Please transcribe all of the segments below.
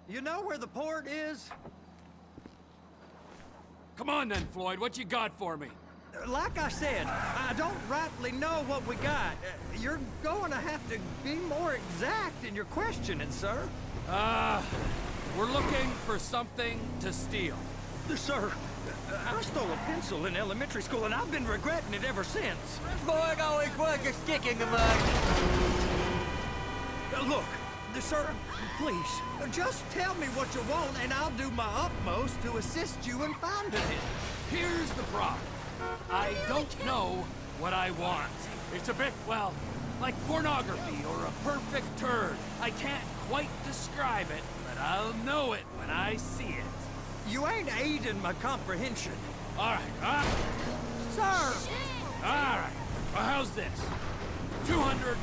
You know where the port is? Come on then, Floyd. What you got for me? Like I said, I don't rightly know what we got. You're going to have to be more exact in your questioning, sir. We're looking for something to steal. Sir, I stole a pencil in elementary school, and I've been regretting it ever since. Boy, always worth a stick in the mud. Look, sir, please, just tell me what you want, and I'll do my utmost to assist you in finding it. Here's the problem. I don't know what I want. It's a bit, well, like pornography or a perfect turd. I can't quite describe it, but I'll know it when I see it. You ain't aiding my comprehension. All right, huh? Sir! All right. Well, how's this? $236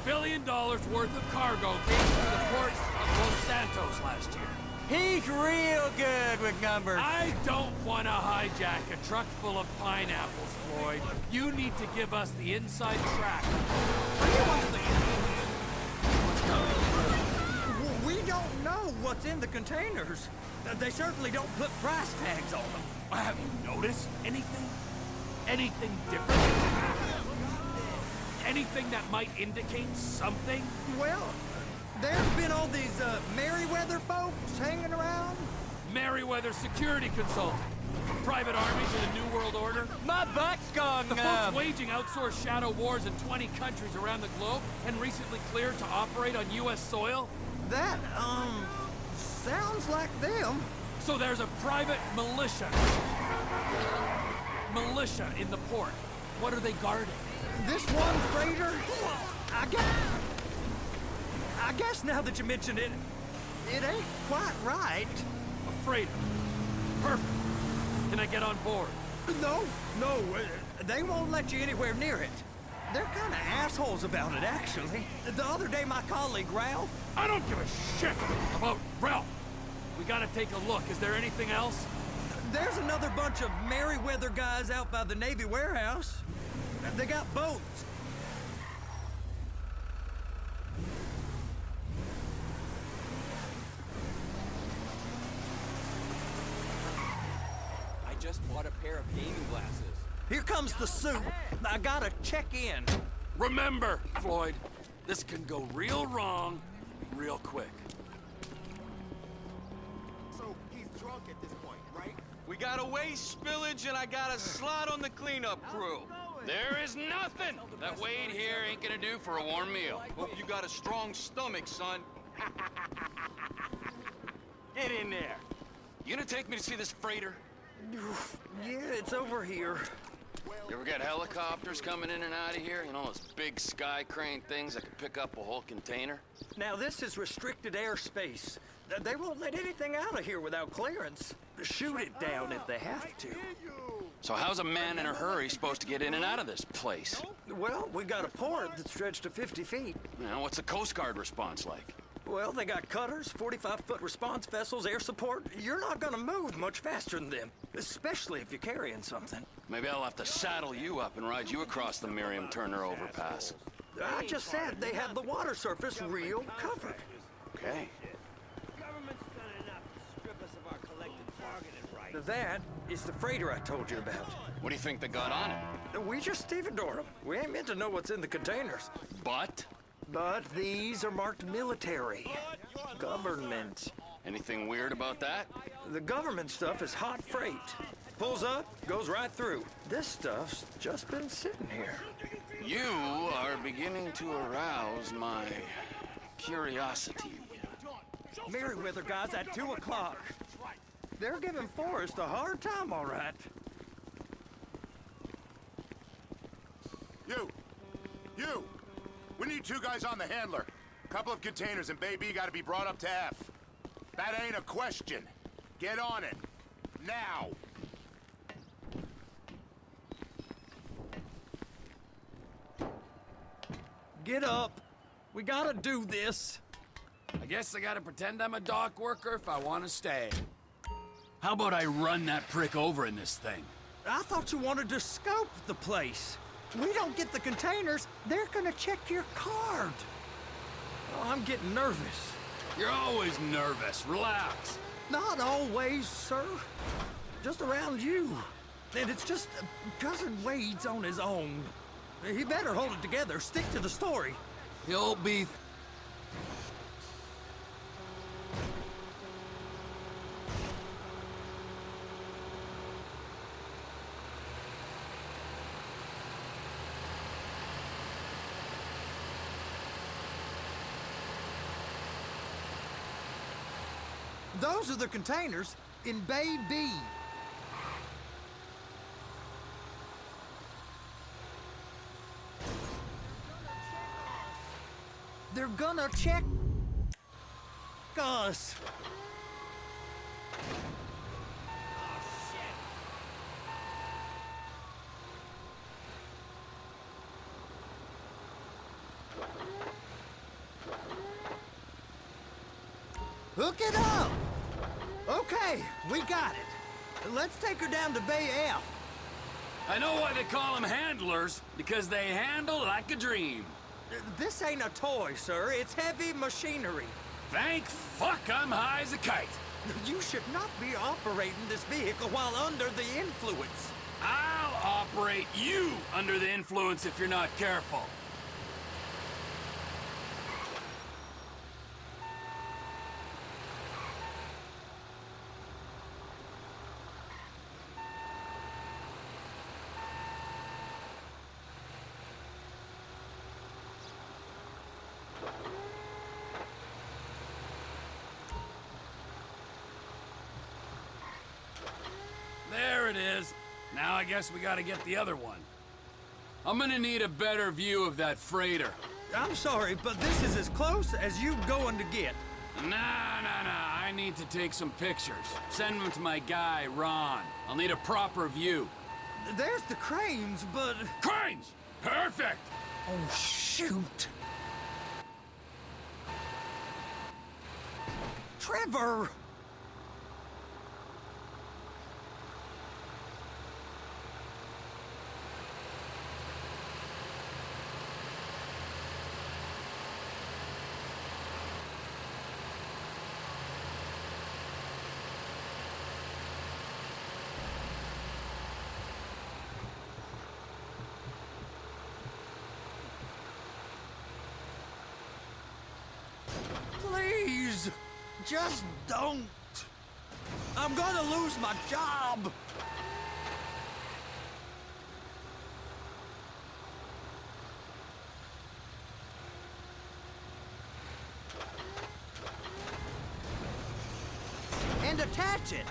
billion worth of cargo came through the ports of Los Santos last year. He's real good with numbers. I don't want to hijack a truck full of pineapples, Floyd. You need to give us the inside track. We don't know what's in the containers. They certainly don't put price tags on them. Have you noticed anything? Anything different? Anything that might indicate something? Well, there's been all these Merryweather folks hanging around. Merryweather Security Consulting. Private army to the New World Order. My butt's gone The numb. folks waging outsourced shadow wars in 20 countries around the globe and recently cleared to operate on U.S. soil. That, sounds like them. So there's a private militia. Militia in the port. What are they guarding? This one freighter, I guess now that you mention it, it ain't quite right. A freighter. Perfect. Can I get on board? No, they won't let you anywhere near it. They're kind of assholes about it, actually. The other day, my colleague, Ralph... I don't give a shit about Ralph. We gotta take a look. Is there anything else? There's another bunch of Merryweather guys out by the Navy warehouse. They got boats. I just bought a pair of gaming glasses. Here comes the suit. I gotta check in. Remember, Floyd, this can go real wrong real quick. So he's drunk at this point, right? We got a waste spillage and I got a slot on the cleanup crew. There is nothing that Wade here ain't gonna do for a warm meal. Hope you got a strong stomach, son. Get in there. You gonna take me to see this freighter? Yeah, it's over here. You ever get helicopters coming in and out of here? You know, those big sky crane things that can pick up a whole container? Now, this is restricted airspace. They won't let anything out of here without clearance. Shoot it down if they have to. So how's a man in a hurry supposed to get in and out of this place? Well, we got a port that stretched to 50 feet. You know, what's the Coast Guard response like? Well, they got cutters, 45-foot response vessels, air support. You're not gonna move much faster than them, especially if you're carrying something. Maybe I'll have to saddle you up and ride you across the Miriam Turner overpass. I just said they have the water surface real covered. Okay. That is the freighter I told you about. What do you think they got on it? We just stevedore them. We ain't meant to know what's in the containers. But? But these are marked military. Government. Anything weird about that? The government stuff is hot freight. Pulls up, goes right through. This stuff's just been sitting here. You are beginning to arouse my curiosity. Merryweather guys at 2 o'clock. They're giving Forrest a hard time, all right. You! We need 2 guys on the handler. Couple of containers and Baby gotta be brought up to F. That ain't a question. Get on it. Now! Get up. We gotta do this. I guess I gotta pretend I'm a dock worker if I want to stay. How about I run that prick over in this thing? I thought you wanted to scope the place. We don't get the containers, they're gonna check your card. Oh, I'm getting nervous. You're always nervous. Relax. Not always, sir. Just around you. And it's just Cousin Wade's on his own. He better hold it together. Stick to the story. He'll be... Those are the containers in Bay B. They're gonna check us. Hook it up! Okay, we got it. Let's take her down to Bay F. I know why they call them handlers, because they handle like a dream. This ain't a toy, sir. It's heavy machinery. Thank fuck I'm high as a kite. You should not be operating this vehicle while under the influence. I'll operate you under the influence if you're not careful. There it is. Now I guess we gotta get the other one. I'm gonna need a better view of that freighter. I'm sorry, but this is as close as you going to get. Nah. I need to take some pictures. Send them to my guy, Ron. I'll need a proper view. There's the cranes, but... Cranes! Perfect! Oh, shoot! Trevor! Please, just don't. I'm gonna lose my job. And attach it.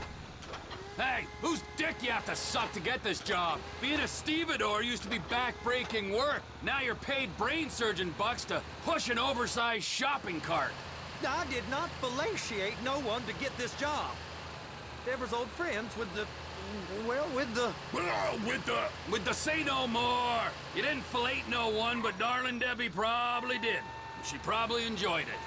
Hey, whose dick you have to suck to get this job? Being a stevedore used to be back-breaking work. Now you're paid brain surgeon bucks to push an oversized shopping cart. I did not fellatiate no one to get this job. Deborah's old friends with the... well, with the... With the say no more. You didn't fillet no one, but darling Debbie probably did. She probably enjoyed it.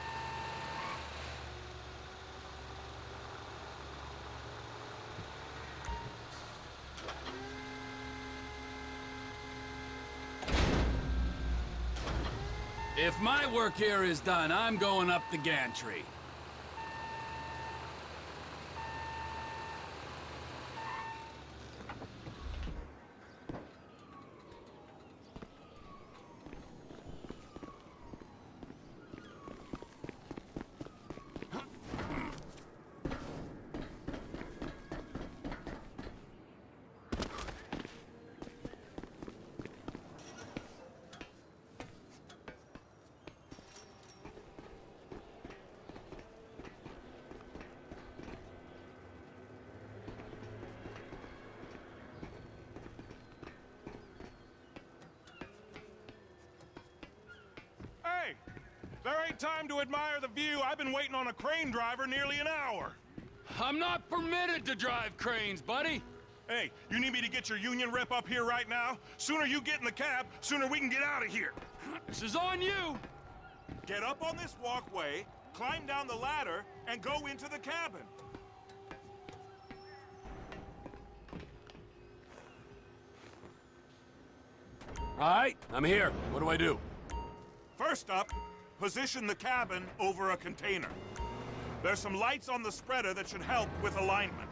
If my work here is done, I'm going up the gantry. Hey, there ain't time to admire the view. I've been waiting on a crane driver nearly an hour. I'm not permitted to drive cranes, buddy. Hey, you need me to get your union rep up here right now? Sooner you get in the cab, sooner we can get out of here. This is on you. Get up on this walkway, climb down the ladder, and go into the cabin. All right, I'm here. What do I do? First up, position the cabin over a container. There's some lights on the spreader that should help with alignment.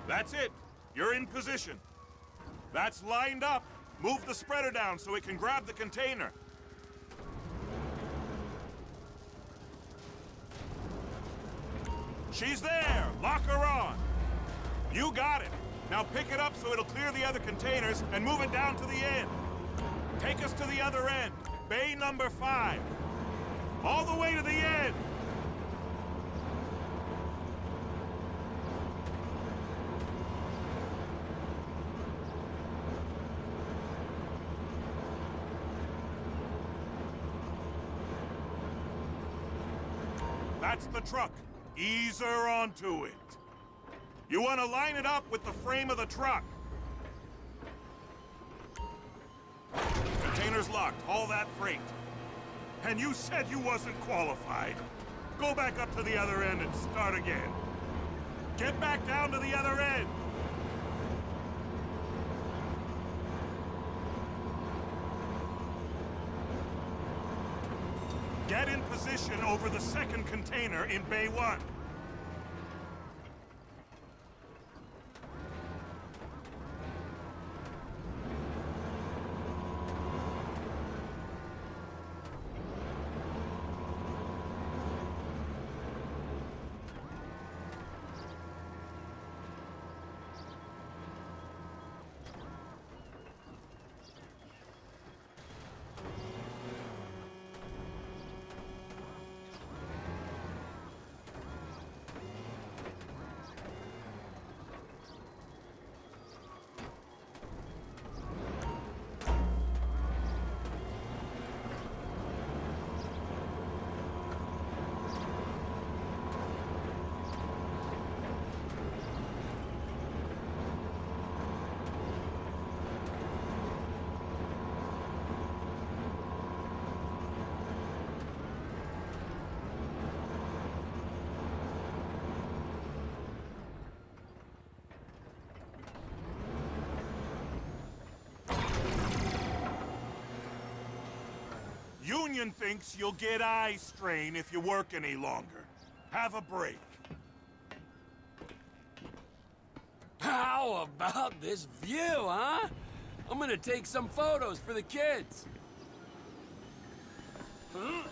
That's it. You're in position. That's lined up. Move the spreader down so it can grab the container. She's there! Lock her on! You got it! Now pick it up so it'll clear the other containers and move it down to the end. Take us to the other end. Bay number 5. All the way to the end! That's the truck. Ease her onto it. You want to line it up with the frame of the truck. Container's locked. Haul that freight. And you said you wasn't qualified. Go back up to the other end and start again. Get back down to the other end. Get in position over the second container in Bay 1. Union thinks you'll get eye strain if you work any longer. Have a break. How about this view, huh? I'm gonna take some photos for the kids. Huh?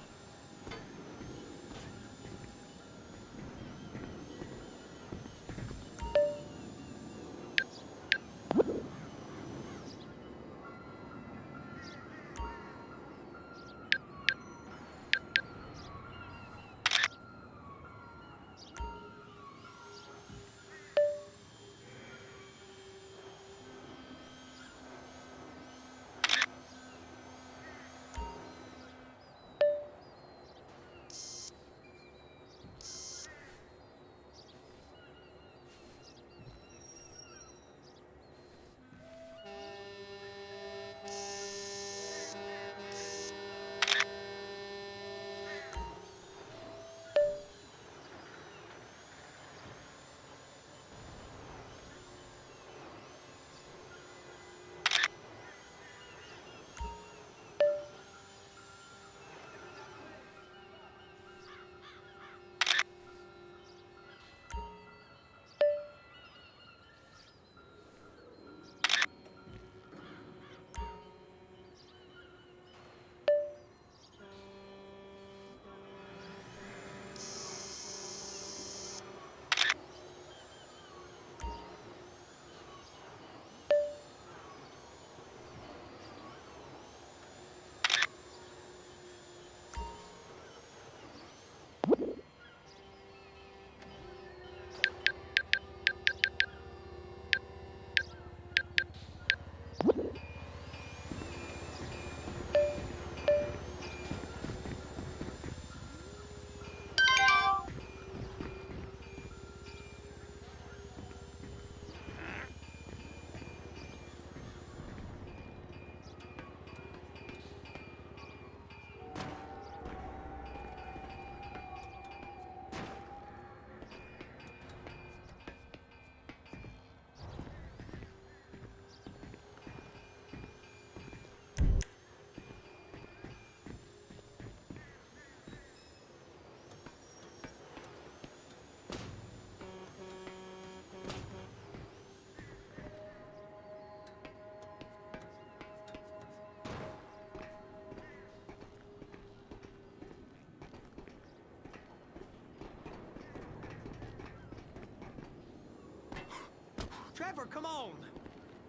Trevor, come on.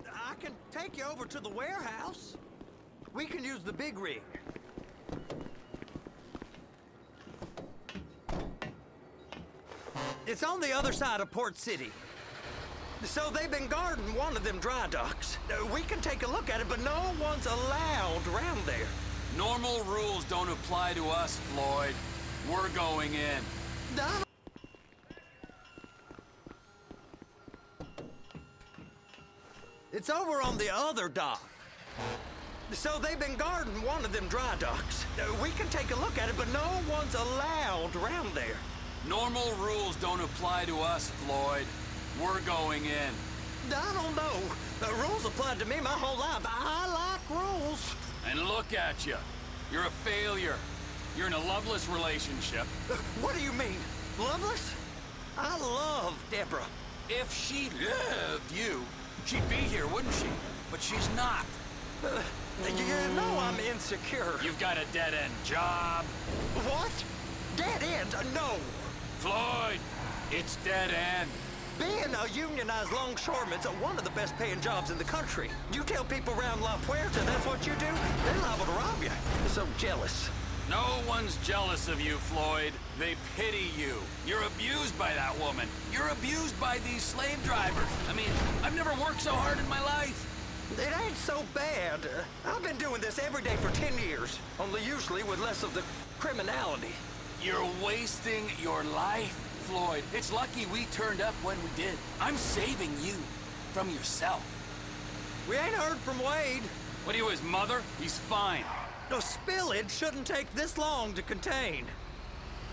I can take you over to the warehouse. We can use the big rig. It's on the other side of Port City. So they've been guarding one of them dry docks. We can take a look at it, but no one's allowed around there. Normal rules don't apply to us, Floyd. We're going in. Donald. It's over on the other dock. So they've been guarding one of them dry docks. We can take a look at it, but no one's allowed around there. Normal rules don't apply to us, Floyd. We're going in. I don't know. The rules applied to me my whole life. I like rules. And look at you. You're a failure. You're in a loveless relationship. What do you mean? Loveless? I love Deborah. If she loved you, she'd be here, wouldn't she? But she's not. You know I'm insecure. You've got a dead-end job. What? Dead end? No. Floyd, it's dead end. Being a unionized longshoreman's one of the best paying jobs in the country. You tell people around La Puerta that's what you do, they're liable to rob you. They're so jealous. No one's jealous of you, Floyd. They pity you. You're abused by that woman. You're abused by these slave drivers. I mean, I've never worked so hard in my life. It ain't so bad. I've been doing this every day for 10 years, only usually with less of the criminality. You're wasting your life, Floyd. It's lucky we turned up when we did. I'm saving you from yourself. We ain't heard from Wade. What are you, his mother? He's fine. A spillage shouldn't take this long to contain.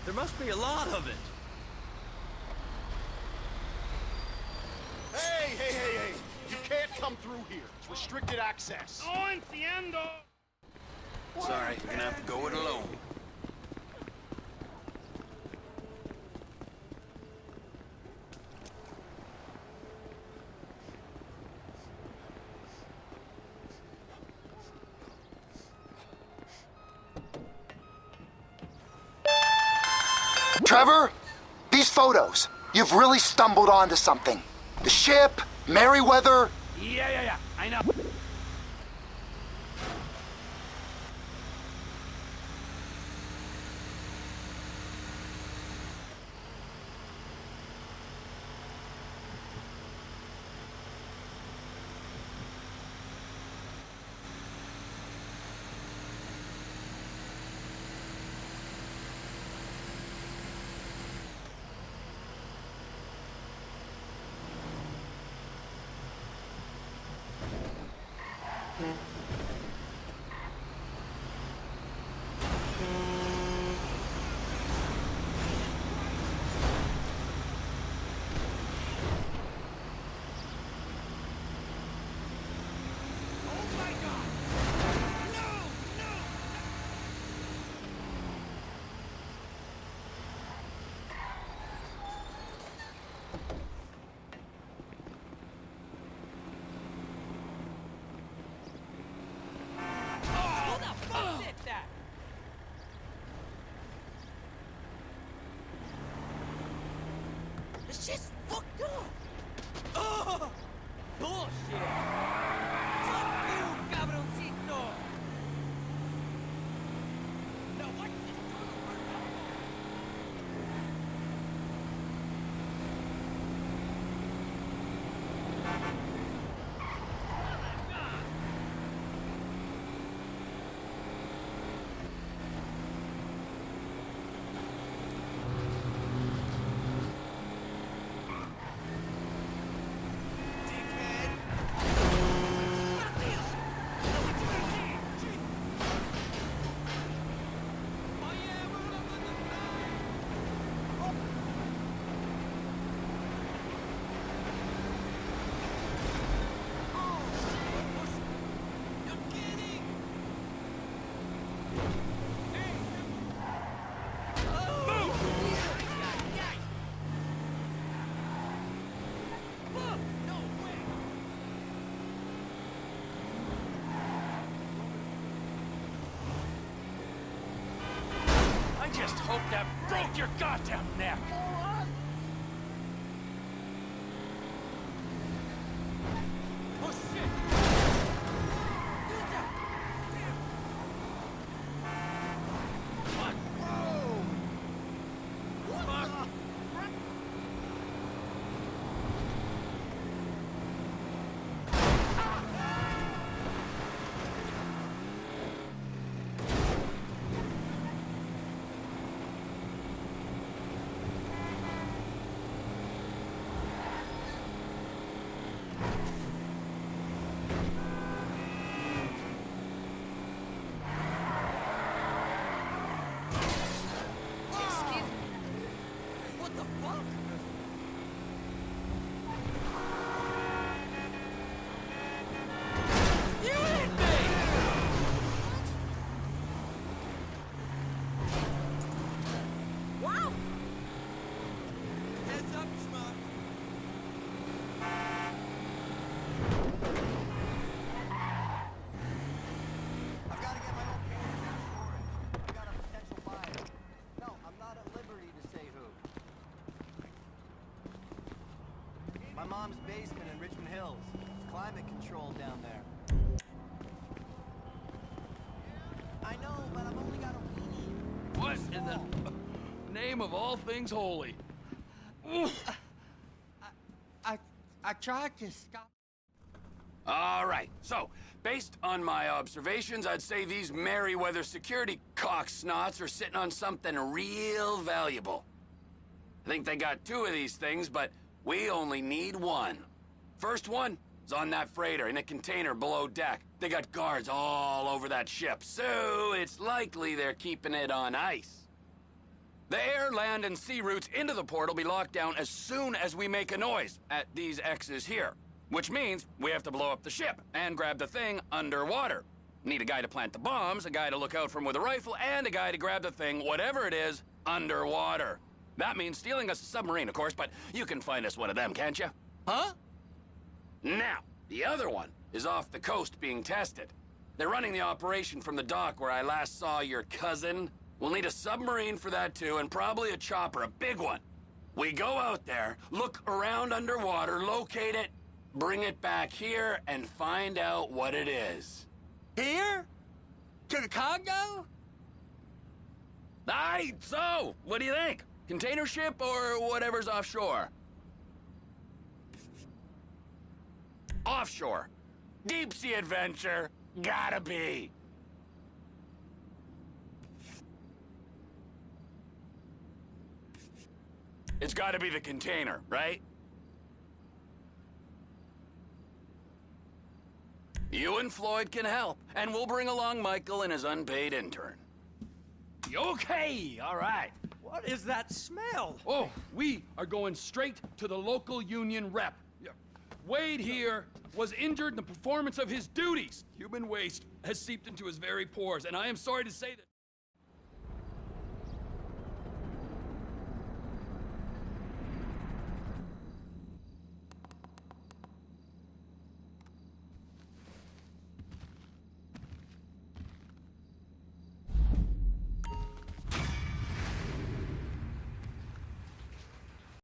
There must be a lot of it. Hey! You can't come through here. It's restricted access. No entiendo. Sorry, you're gonna have to go it alone. Trevor, these photos. You've really stumbled onto something. The ship, Merryweather. Yeah. I know. It's just fucked up. Oh, bullshit. Fuck you, cabroncito. Now what? I just hope that broke your goddamn neck. mom's basement in Richmond Hills. It's climate controlled down there. I know, but I've only got a weenie. What in the name of all things holy? I tried to stop. All right, so, based on my observations, I'd say these Merryweather security cocksnots are sitting on something real valuable. I think they got 2 of these things, but we only need 1. First one is on that freighter in a container below deck. They got guards all over that ship, so it's likely they're keeping it on ice. The air, land, and sea routes into the port will be locked down as soon as we make a noise at these X's here. Which means we have to blow up the ship and grab the thing underwater. Need a guy to plant the bombs, a guy to look out for 'em with a rifle, and a guy to grab the thing, whatever it is, underwater. That means stealing us a submarine, of course, but you can find us one of them, can't you? Huh? Now, the other one is off the coast being tested. They're running the operation from the dock where I last saw your cousin. We'll need a submarine for that too, and probably a chopper, a big one. We go out there, look around underwater, locate it, bring it back here, and find out what it is. Here? To the Congo? Aye, so, what do you think? Container ship or whatever's offshore? Offshore. Deep sea adventure. Gotta be. It's gotta be the container, right? You and Floyd can help, and we'll bring along Michael and his unpaid intern. Okay, all right. What is that smell? Oh, we are going straight to the local union rep. Wade here was injured in the performance of his duties. Human waste has seeped into his very pores, and I am sorry to say that...